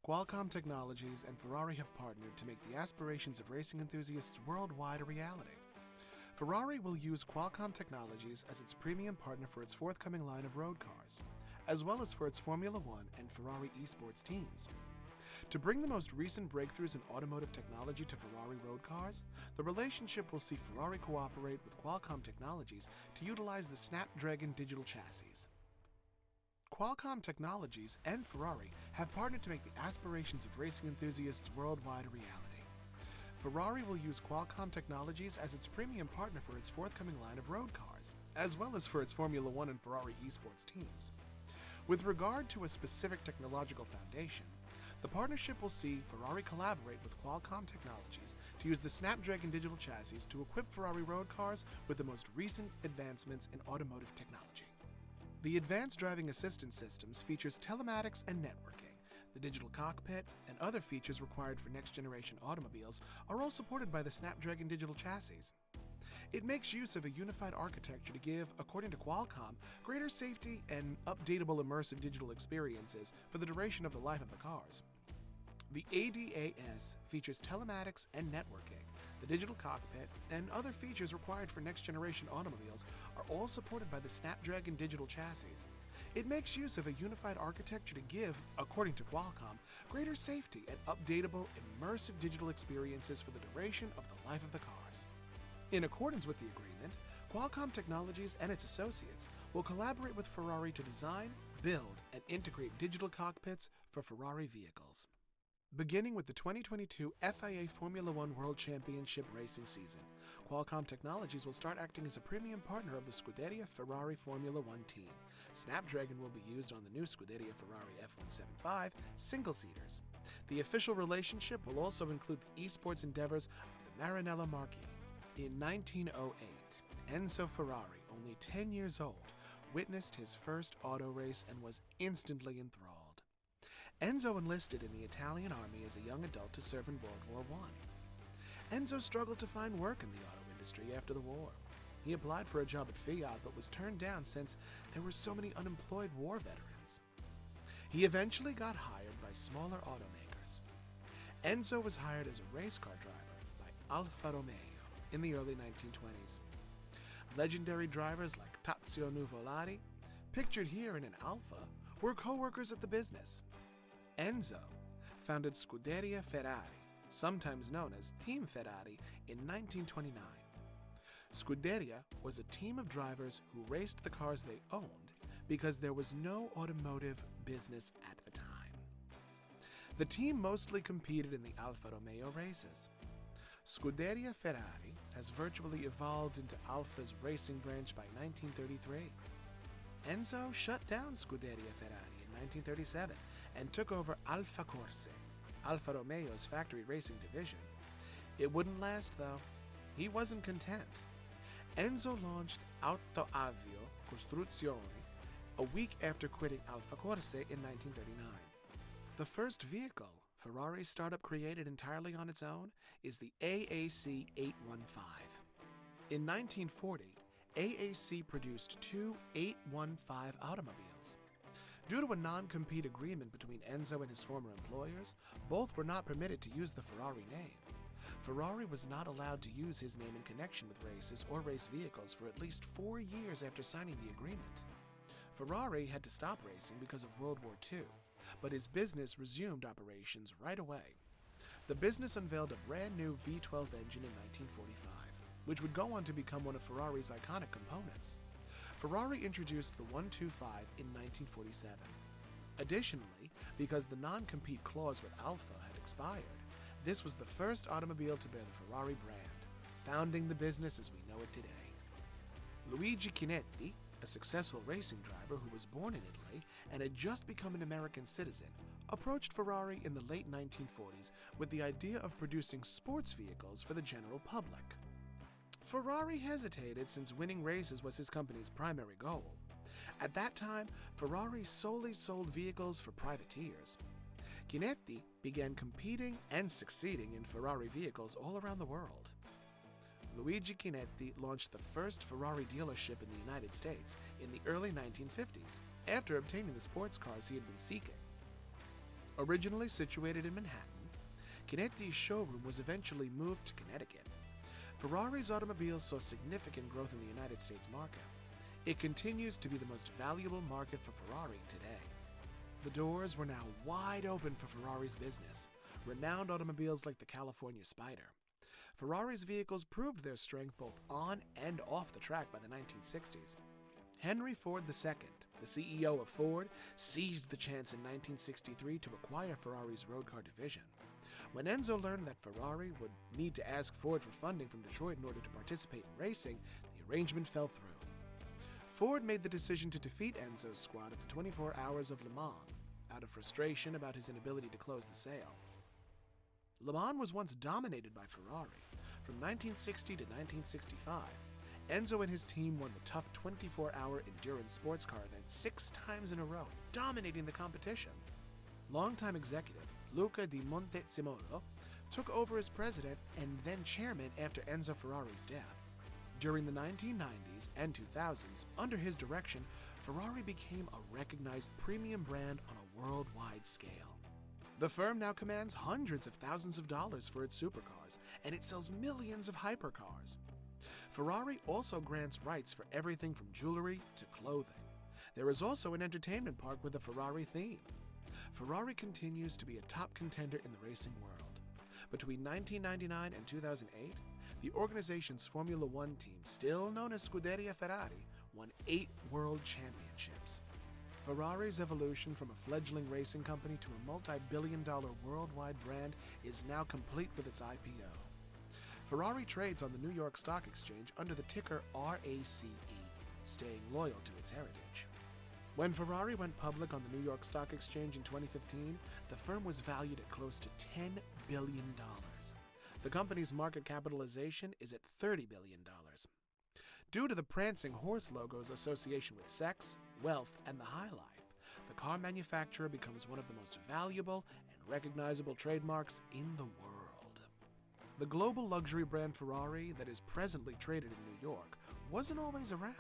Qualcomm Technologies and Ferrari have partnered to make the aspirations of racing enthusiasts worldwide a reality. Ferrari will use Qualcomm Technologies as its premium partner for its forthcoming line of road cars, as well as for its Formula One and Ferrari esports teams. To bring the most recent breakthroughs in automotive technology to Ferrari road cars, the relationship will see Ferrari cooperate with Qualcomm Technologies to utilize the Snapdragon digital chassis. Qualcomm Technologies and Ferrari have partnered to make the aspirations of racing enthusiasts worldwide a reality. Ferrari will use Qualcomm Technologies as its premium partner for its forthcoming line of road cars, as well as for its Formula One and Ferrari esports teams. With regard to a specific technological foundation, the partnership will see Ferrari collaborate with Qualcomm Technologies to use the Snapdragon digital chassis to equip Ferrari road cars with the most recent advancements in automotive technology. The advanced driving assistance systems features telematics and networking. The digital cockpit and other features required for next-generation automobiles are all supported by the Snapdragon digital chassis. It makes use of a unified architecture to give, according to Qualcomm, greater safety and updatable immersive digital experiences for the duration of the life of the cars. The ADAS features telematics and networking. The digital cockpit and other features required for next-generation automobiles are all supported by the Snapdragon digital chassis. It makes use of a unified architecture to give, according to Qualcomm, greater safety and updatable, immersive digital experiences for the duration of the life of the cars. In accordance with the agreement, Qualcomm Technologies and its associates will collaborate with Ferrari to design, build, and integrate digital cockpits for Ferrari vehicles. Beginning with the 2022 FIA Formula One World Championship racing season, Qualcomm Technologies will start acting as a premium partner of the Scuderia Ferrari Formula One team. Snapdragon will be used on the new Scuderia Ferrari F175 single-seaters. The official relationship will also include the esports endeavors of the Maranello Marquis. In 1908, Enzo Ferrari, only 10 years old, witnessed his first auto race and was instantly enthralled. Enzo enlisted in the Italian army as a young adult to serve in World War I. Enzo struggled to find work in the auto industry after the war. He applied for a job at Fiat but was turned down since there were so many unemployed war veterans. He eventually got hired by smaller automakers. Enzo was hired as a race car driver by Alfa Romeo in the early 1920s. Legendary drivers like Tazio Nuvolari, pictured here in an Alfa, were co-workers at the business. Enzo founded Scuderia Ferrari, sometimes known as Team Ferrari, in 1929. Scuderia was a team of drivers who raced the cars they owned because there was no automotive business at the time. The team mostly competed in the Alfa Romeo races. Scuderia Ferrari has virtually evolved into Alfa's racing branch by 1933. Enzo shut down Scuderia Ferrari in 1937 and took over Alfa Corse, Alfa Romeo's factory racing division. It wouldn't last, though. He wasn't content. Enzo launched Autoavio Costruzioni a week after quitting Alfa Corse in 1939. The first vehicle Ferrari's startup created entirely on its own is the AAC 815. In 1940, AAC produced two 815 automobiles. Due to a non-compete agreement between Enzo and his former employers, both were not permitted to use the Ferrari name. Ferrari was not allowed to use his name in connection with races or race vehicles for at least 4 years after signing the agreement. Ferrari had to stop racing because of World War II, but his business resumed operations right away. The business unveiled a brand new V12 engine in 1945, which would go on to become one of Ferrari's iconic components. Ferrari introduced the 125 in 1947. Additionally, because the non-compete clause with Alfa had expired, this was the first automobile to bear the Ferrari brand, founding the business as we know it today. Luigi Chinetti, a successful racing driver who was born in Italy and had just become an American citizen, approached Ferrari in the late 1940s with the idea of producing sports vehicles for the general public. Ferrari hesitated since winning races was his company's primary goal. At that time, Ferrari solely sold vehicles for privateers. Chinetti began competing and succeeding in Ferrari vehicles all around the world. Luigi Chinetti launched the first Ferrari dealership in the United States in the early 1950s, after obtaining the sports cars he had been seeking. Originally situated in Manhattan, Chinetti's showroom was eventually moved to Connecticut. Ferrari's automobiles saw significant growth in the United States market. It continues to be the most valuable market for Ferrari today. The doors were now wide open for Ferrari's business. Renowned automobiles like the California Spider. Ferrari's vehicles proved their strength both on and off the track by the 1960s. Henry Ford II, the CEO of Ford, seized the chance in 1963 to acquire Ferrari's road car division. When Enzo learned that Ferrari would need to ask Ford for funding from Detroit in order to participate in racing, the arrangement fell through. Ford made the decision to defeat Enzo's squad at the 24 Hours of Le Mans, out of frustration about his inability to close the sale. Le Mans was once dominated by Ferrari. From 1960 to 1965, Enzo and his team won the tough 24-hour endurance sports car event 6 times in a row, dominating the competition. Longtime executive Luca di Montezemolo took over as president and then chairman after Enzo Ferrari's death. During the 1990s and 2000s, under his direction, Ferrari became a recognized premium brand on a worldwide scale. The firm now commands hundreds of thousands of dollars for its supercars, and it sells millions of hypercars. Ferrari also grants rights for everything from jewelry to clothing. There is also an entertainment park with a Ferrari theme. Ferrari continues to be a top contender in the racing world. Between 1999 and 2008, the organization's Formula One team, still known as Scuderia Ferrari, won 8 world championships. Ferrari's evolution from a fledgling racing company to a multi-billion-dollar worldwide brand is now complete with its IPO. Ferrari trades on the New York Stock Exchange under the ticker RACE, staying loyal to its heritage. When Ferrari went public on the New York Stock Exchange in 2015, the firm was valued at close to $10 billion. The company's market capitalization is at $30 billion. Due to the prancing horse logo's association with sex, wealth, and the high life, the car manufacturer becomes one of the most valuable and recognizable trademarks in the world. The global luxury brand Ferrari that is presently traded in New York wasn't always around.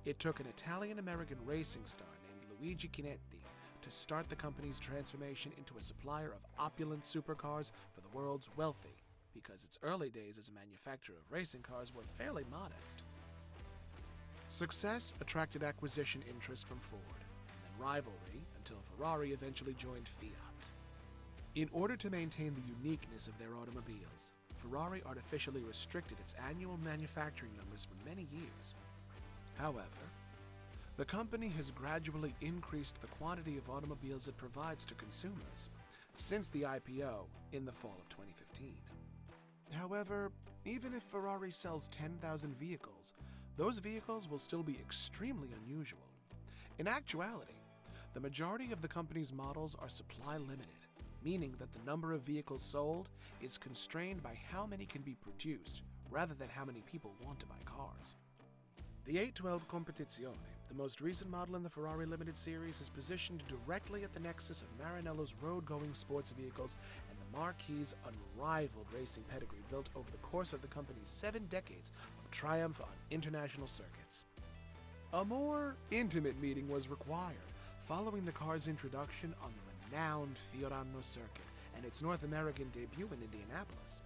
It took an Italian-American racing star named Luigi Chinetti to start the company's transformation into a supplier of opulent supercars for the world's wealthy, because its early days as a manufacturer of racing cars were fairly modest. Success attracted acquisition interest from Ford, and then rivalry until Ferrari eventually joined Fiat. In order to maintain the uniqueness of their automobiles, Ferrari artificially restricted its annual manufacturing numbers for many years. However, the company has gradually increased the quantity of automobiles it provides to consumers since the IPO in the fall of 2015. However, even if Ferrari sells 10,000 vehicles, those vehicles will still be extremely unusual. In actuality, the majority of the company's models are supply limited, meaning that the number of vehicles sold is constrained by how many can be produced rather than how many people want to buy cars. The 812 Competizione, the most recent model in the Ferrari Limited series, is positioned directly at the nexus of Maranello's road-going sports vehicles and the Marquis's unrivaled racing pedigree built over the course of the company's 7 decades of triumph on international circuits. A more intimate meeting was required following the car's introduction on the renowned Fiorano circuit and its North American debut in Indianapolis.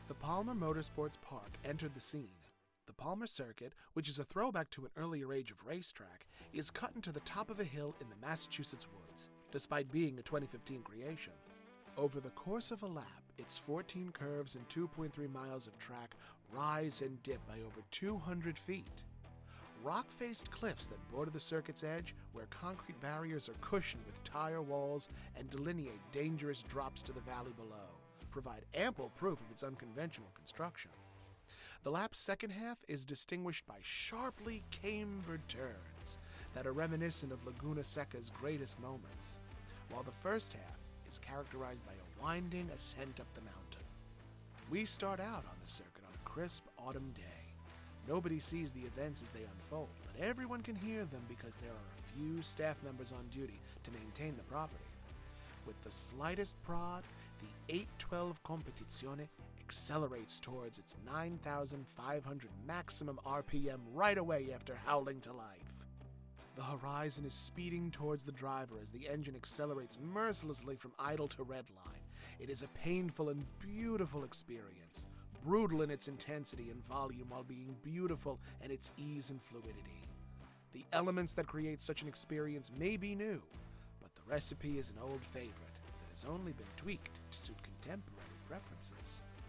The Palmer Motorsports Park entered the scene. The Palmer Circuit, which is a throwback to an earlier age of racetrack, is cut into the top of a hill in the Massachusetts woods, despite being a 2015 creation. Over the course of a lap, its 14 curves and 2.3 miles of track rise and dip by over 200 feet. Rock-faced cliffs that border the circuit's edge, where concrete barriers are cushioned with tire walls and delineate dangerous drops to the valley below, provide ample proof of its unconventional construction. The lap's second half is distinguished by sharply cambered turns that are reminiscent of Laguna Seca's greatest moments, while the first half is characterized by a winding ascent up the mountain. We start out on the circuit on a crisp autumn day. Nobody sees the events as they unfold, but everyone can hear them because there are a few staff members on duty to maintain the property. With the slightest prod, the 812 Competizione accelerates towards its 9,500 maximum RPM right away after howling to life. The horizon is speeding towards the driver as the engine accelerates mercilessly from idle to redline. It is a painful and beautiful experience, brutal in its intensity and volume while being beautiful in its ease and fluidity. The elements that create such an experience may be new, but the recipe is an old favorite that has only been tweaked to suit contemporary preferences.